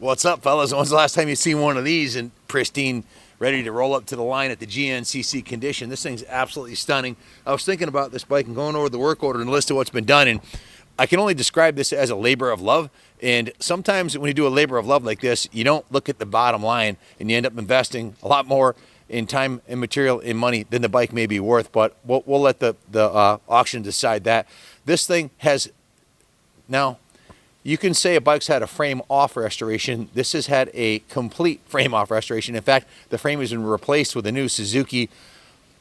What's up, fellas? When's the last time you seen one of these in pristine, ready to roll up to the line at the GNCC condition? This thing's absolutely stunning. I was thinking about this bike and going over the work order and the list of what's been done, and I can only describe this as a labor of love. And sometimes when you do a labor of love like this, you don't look at the bottom line, and you end up investing a lot more in time and material and money than the bike may be worth. But we'll let the auction decide that. This thing has now. You can say a bike's had a frame off restoration. This has had a complete frame off restoration. In fact, the frame has been replaced with a new Suzuki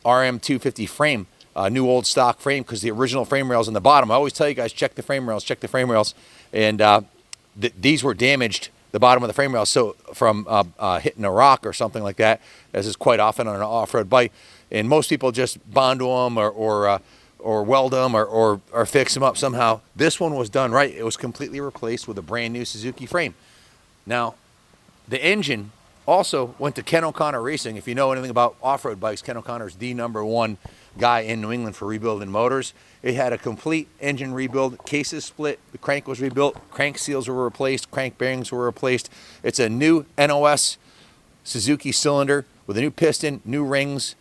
RMX250 frame, a new old stock frame, because the original frame rails on the bottom. I always tell you guys, check the frame rails, check the frame rails. And these were damaged, the bottom of the frame rails, so from hitting a rock or something like that, as is quite often on an off-road bike. And most people just bond them or weld them or fix them up somehow. This one was done right. It was completely replaced with a brand new Suzuki frame. Now, the engine also went to Ken O'Connor Racing. If you know anything about off-road bikes, Ken O'Connor's the #1 guy in New England for rebuilding motors. It had a complete engine rebuild. Cases split. The crank was rebuilt. Crank seals were replaced. Crank bearings were replaced. It's a new NOS Suzuki cylinder with a new piston, new rings,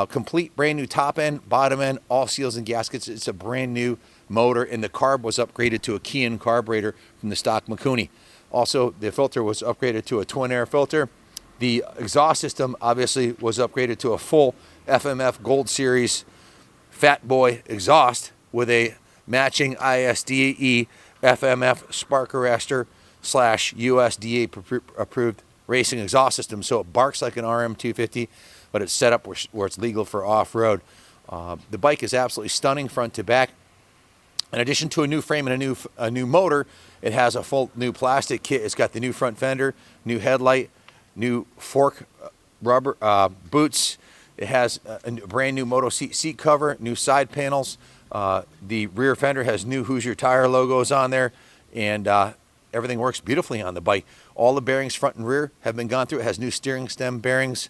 complete brand new top end, bottom end, all seals and gaskets. It's a brand new motor, and the carb was upgraded to a Kian carburetor from the stock Mikuni. Also, the filter was upgraded to a twin air filter. The exhaust system obviously was upgraded to a full FMF Gold Series Fat Boy exhaust with a matching ISDE FMF spark arrestor / USDA approved racing exhaust system. So it barks like an RM250, but it's set up where it's legal for off-road. The bike is absolutely stunning front to back. In addition to a new frame and a new motor, it has a full new plastic kit. It's got the new front fender, new headlight, new fork rubber boots. It has a brand new Moto seat cover, new side panels. The rear fender has new Hoosier Tire logos on there, and everything works beautifully on the bike. All the bearings front and rear have been gone through. It has new steering stem bearings.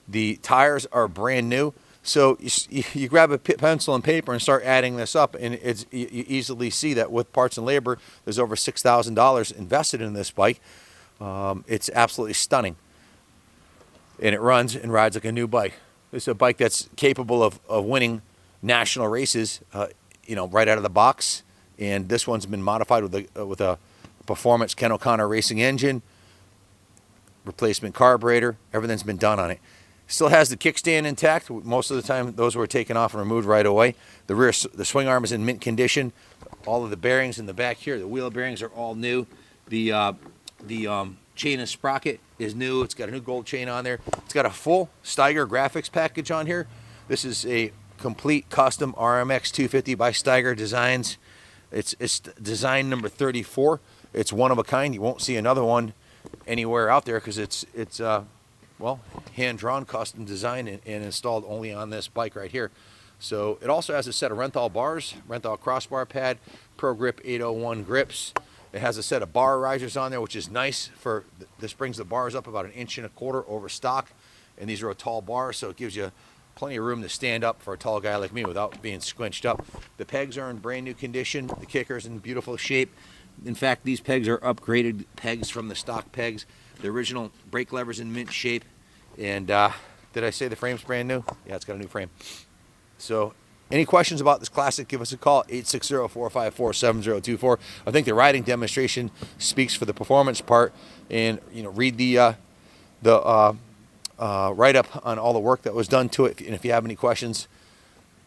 The tires are brand new. So you grab a pencil and paper and start adding this up, and you easily see that with parts and labor, there's over $6,000 invested in this bike. It's absolutely stunning, and it runs and rides like a new bike. It's a bike that's capable of winning national races, right out of the box. And this one's been modified with a performance Ken O'Connor Racing engine, replacement carburetor. Everything's been done on it. Still has the kickstand intact. Most of the time, those were taken off and removed right away. The swing arm is in mint condition. All of the bearings in the back here, the wheel bearings are all new. The chain and sprocket is new. It's got a new gold chain on there. It's got a full Steiger graphics package on here. This is a complete custom RMX250 by Steiger Designs. It's design number 34. It's one of a kind. You won't see another one anywhere out there because it's hand-drawn, custom designed, and installed only on this bike right here. So it also has a set of Renthal bars, Renthal crossbar pad, Pro Grip 801 grips. It has a set of bar risers on there, which is nice. This brings the bars up about 1.25 inches over stock, and these are a tall bar, so it gives you plenty of room to stand up for a tall guy like me without being squinched up. The pegs are in brand new condition. The kicker's in beautiful shape. In fact, these pegs are upgraded pegs from the stock pegs. The original brake lever's in mint shape. And did I say the frame's brand new? Yeah, it's got a new frame. So any questions about this classic, give us a call, 860-454-7024. I think the riding demonstration speaks for the performance part. And, read the write-up on all the work that was done to it. And if you have any questions,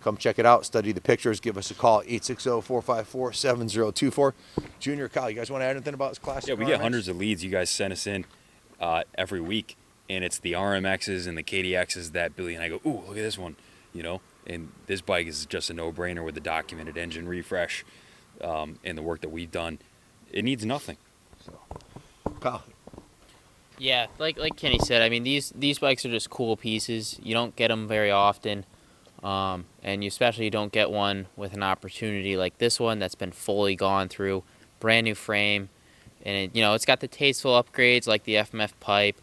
come check it out, study the pictures, give us a call, 860-454-7024. Junior, Kyle, you guys want to add anything about this classic? Yeah, we get hundreds of leads. You guys send us in every week, and it's the RMXs and the KDXs that Billy and I go, ooh, look at this one, and this bike is just a no-brainer with the documented engine refresh and the work that we've done. It needs nothing. So, Kyle. Yeah, like Kenny said, I mean, these bikes are just cool pieces. You don't get them very often. And you especially don't get one with an opportunity like this one that's been fully gone through, brand new frame, and it's got the tasteful upgrades like the FMF pipe.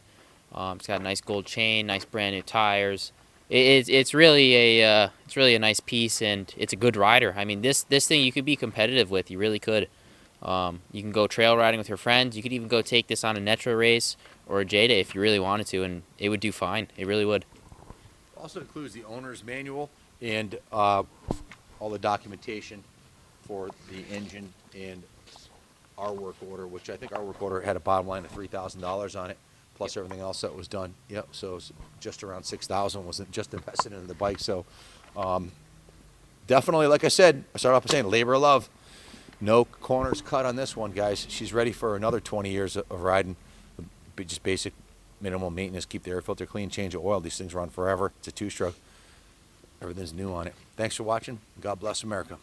It's got a nice gold chain, nice brand new tires. It's really a nice piece, and it's a good rider. I mean, this thing you could be competitive with, you really could. You can go trail riding with your friends. You could even go take this on a Netro race or a J-Day if you really wanted to, and it would do fine. It really would. Also includes the owner's manual and all the documentation for the engine and our work order, which I think our work order had a bottom line of $3,000 on it, plus everything else that was done. Yep, so it's just around $6,000 wasn't just invested into the bike. So definitely, like I said, I started off by saying labor of love. No corners cut on this one, guys. She's ready for another 20 years of riding. Just basic minimal maintenance, keep the air filter clean, change the oil. These things run forever. It's a two-stroke. Everything's new on it. Thanks for watching. God bless America.